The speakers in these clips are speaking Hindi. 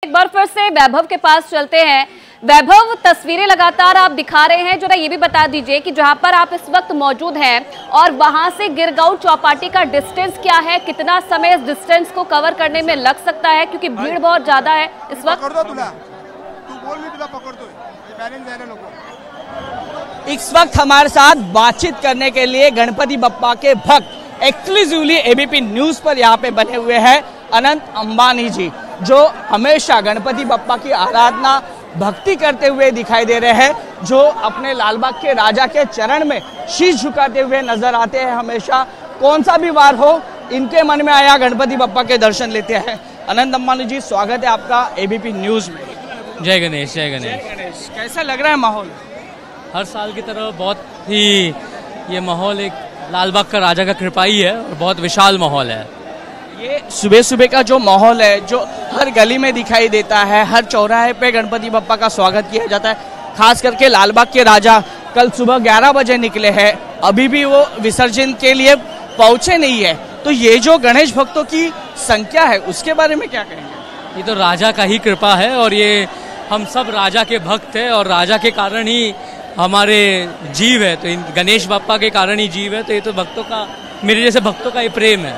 एक बार फिर से वैभव के पास चलते हैं। वैभव, तस्वीरें लगातार आप दिखा रहे हैं, जरा ये भी बता दीजिए कि जहां पर आप इस वक्त मौजूद हैं और वहां से गिरगांव चौपाटी का डिस्टेंस क्या है, कितना समय इस डिस्टेंस को कवर करने में लग सकता है, क्योंकि भीड़ बहुत ज्यादा है इस वक्त। इस वक्त हमारे साथ बातचीत करने के लिए गणपति बप्पा के भक्त एक्सक्लूसिवली एबीपी न्यूज पर यहाँ पे बने हुए हैं अनंत अंबानी जी, जो हमेशा गणपति बप्पा की आराधना भक्ति करते हुए दिखाई दे रहे हैं, जो अपने लालबाग के राजा के चरण में शीश झुकाते हुए नजर आते हैं। हमेशा कौन सा भी वार हो, इनके मन में आया गणपति बप्पा के दर्शन लेते हैं। अनंत अंबानी जी, स्वागत है आपका एबीपी न्यूज में। जय गणेश। जय गणेश। जय गणेश। कैसा लग रहा है माहौल? हर साल की तरह बहुत ही ये माहौल एक लालबाग का राजा का कृपा ही है और बहुत विशाल माहौल है। ये सुबह सुबह का जो माहौल है, जो हर गली में दिखाई देता है, हर चौराहे पे गणपति बप्पा का स्वागत किया जाता है। खास करके लालबाग के राजा कल सुबह 11 बजे निकले हैं, अभी भी वो विसर्जन के लिए पहुंचे नहीं है। तो ये जो गणेश भक्तों की संख्या है, उसके बारे में क्या कहेंगे? ये तो राजा का ही कृपा है और ये हम सब राजा के भक्त हैं और राजा के कारण ही हमारे जीव है, तो इन गणेश बप्पा के कारण ही जीव है। तो ये तो भक्तों का, मेरे जैसे भक्तों का ये प्रेम है।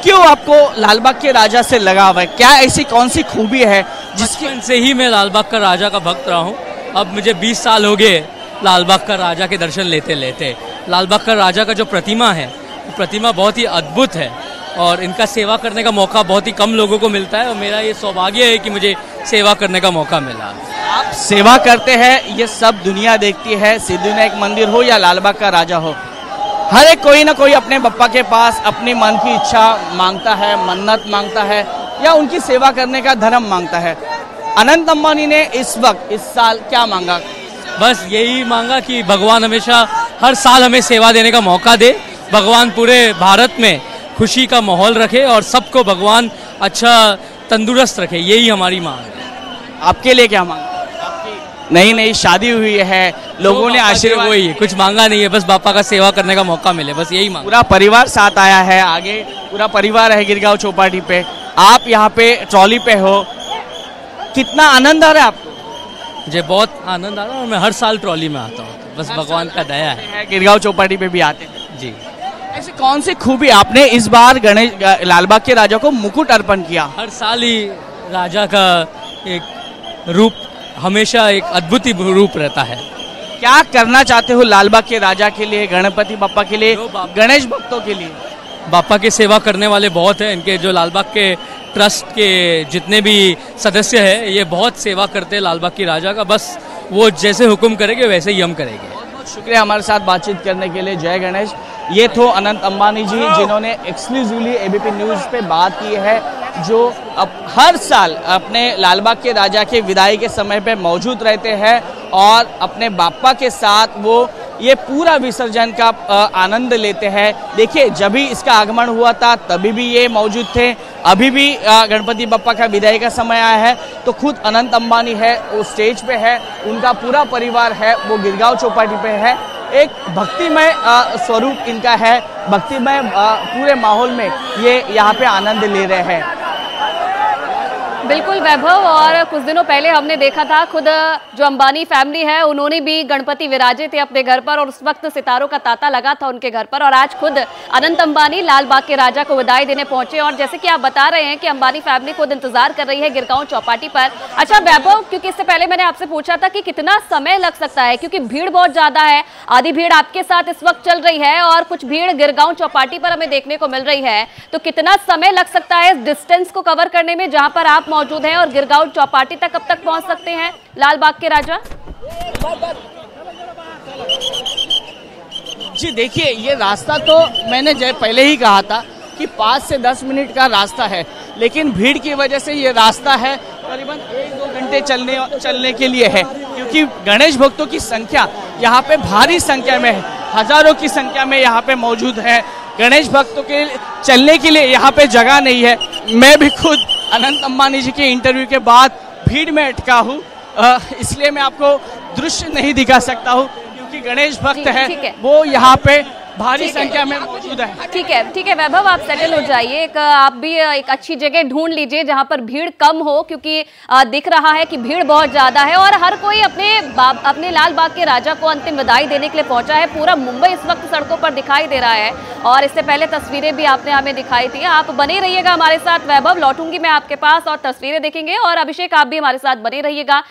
क्यों आपको लालबाग के राजा से लगाव है? क्या ऐसी कौन सी खूबी है जिसकी बचपन से ही मैं लालबाग का राजा का भक्त रहा हूँ। अब मुझे 20 साल हो गए लालबाग का राजा के दर्शन लेते लेते। लालबाग का राजा का जो प्रतिमा है, वो प्रतिमा बहुत ही अद्भुत है और इनका सेवा करने का मौका बहुत ही कम लोगों को मिलता है और मेरा ये सौभाग्य है कि मुझे सेवा करने का मौका मिला। आप सेवा करते हैं, ये सब दुनिया देखती है, सिद्धिविनायक मंदिर हो या लालबाग का राजा हो, हर एक कोई ना कोई अपने बप्पा के पास अपनी मन की इच्छा मांगता है, मन्नत मांगता है या उनकी सेवा करने का धर्म मांगता है। अनंत अंबानी ने इस वक्त, इस साल क्या मांगा? बस यही मांगा कि भगवान हमेशा हर साल हमें सेवा देने का मौका दे, भगवान पूरे भारत में खुशी का माहौल रखे और सबको भगवान अच्छा तंदुरुस्त रखे, यही हमारी मांग है। आपके लिए क्या मांगा? नई शादी हुई है, लोगों ने आशीर्वाद, वही कुछ मांगा नहीं है, बस बापा का सेवा करने का मौका मिले, बस यही मांगा। पूरा परिवार साथ आया है, आगे पूरा परिवार है गिरगांव चौपाटी पे, आप यहाँ पे ट्रॉली पे हो, कितना आनंद आ रहा है आपको? मुझे बहुत आनंद आ रहा है और मैं हर साल ट्रॉली में आता हूँ, बस भगवान का दया है। गिरगांव चौपाटी पे भी आते हैं जी। ऐसी कौन सी खूबी आपने इस बार गणेश लालबाग के राजा को मुकुट अर्पण किया? हर साल ही राजा का एक रूप हमेशा एक अद्भुत रूप रहता है। क्या करना चाहते हो लालबाग के राजा के लिए, गणपति बप्पा के लिए, गणेश भक्तों के लिए? बापा की सेवा करने वाले बहुत हैं, इनके जो लालबाग के ट्रस्ट के जितने भी सदस्य हैं, ये बहुत सेवा करते हैं लालबाग की राजा का, बस वो जैसे हुक्म करेंगे वैसे ही हम करेंगे। बहुत बहुत शुक्रिया हमारे साथ बातचीत करने के लिए। जय गणेश। ये तो अनंत अंबानी जी, जिन्होंने एक्सक्लूसिवली एबीपी न्यूज पे बात की है, जो अब हर साल अपने लालबाग के राजा के विदाई के समय पे मौजूद रहते हैं और अपने बापा के साथ वो ये पूरा विसर्जन का आनंद लेते हैं। देखिए, जब भी इसका आगमन हुआ था तभी भी ये मौजूद थे, अभी भी गणपति बप्पा का विदाई का समय आया है तो खुद अनंत अंबानी है, वो स्टेज पे है, उनका पूरा परिवार है, वो गिरगांव चौपाटी पे है। एक भक्तिमय स्वरूप इनका है, भक्तिमय पूरे माहौल में ये यहाँ पे आनंद ले रहे हैं। बिल्कुल वैभव, और कुछ दिनों पहले हमने देखा था, खुद जो अंबानी फैमिली है उन्होंने भी गणपति विराजे थे अपने घर पर और उस वक्त सितारों का तांता लगा था उनके घर पर, और आज खुद अनंत अंबानी लालबाग के राजा को विदाई देने पहुंचे। और जैसे कि आप बता रहे हैं कि अंबानी फैमिली खुद इंतजार कर रही है गिरगांव चौपाटी पर। अच्छा वैभव, क्योंकि इससे पहले मैंने आपसे पूछा था कि कितना समय लग सकता है, क्योंकि भीड़ बहुत ज्यादा है, आधी भीड़ आपके साथ इस वक्त चल रही है और कुछ भीड़ गिरगांव चौपाटी पर हमें देखने को मिल रही है, तो कितना समय लग सकता है इस डिस्टेंस को कवर करने में जहां पर आप मौजूद हैं, और गिरगांव चौपाटी तक कब तक पहुंच सकते हैं लालबाग के राजा? जी देखिए, ये रास्ता तो मैंने पहले ही कहा था कि 5 से 10 मिनट का रास्ता है, लेकिन भीड़ की वजह से ये रास्ता है करीबन 1-2 घंटे चलने के लिए है, क्योंकि गणेश भक्तों की संख्या यहाँ पे भारी संख्या में है, हजारों की संख्या में यहाँ पे मौजूद है। गणेश भक्तों के चलने के लिए यहाँ पे जगह नहीं है। मैं भी खुद अनंत अंबानी जी के इंटरव्यू के बाद भीड़ में अटका हूँ, इसलिए मैं आपको दृश्य नहीं दिखा सकता हूँ, क्योंकि गणेश भक्त है वो यहाँ पे भारी संख्या में मौजूद है। ठीक है वैभव, आप सेटल हो जाइए। आप भी एक अच्छी जगह ढूंढ लीजिए जहां पर भीड़ कम हो, क्योंकि दिख रहा है कि भीड़ बहुत ज्यादा है और हर कोई अपने लाल बाग के राजा को अंतिम विदाई देने के लिए पहुंचा है। पूरा मुंबई इस वक्त सड़कों पर दिखाई दे रहा है और इससे पहले तस्वीरें भी आपने हमें दिखाई थी। आप बने रहिएगा हमारे साथ वैभव, लौटूंगी मैं आपके पास और तस्वीरें देखेंगे। और अभिषेक, आप भी हमारे साथ बने रहिएगा।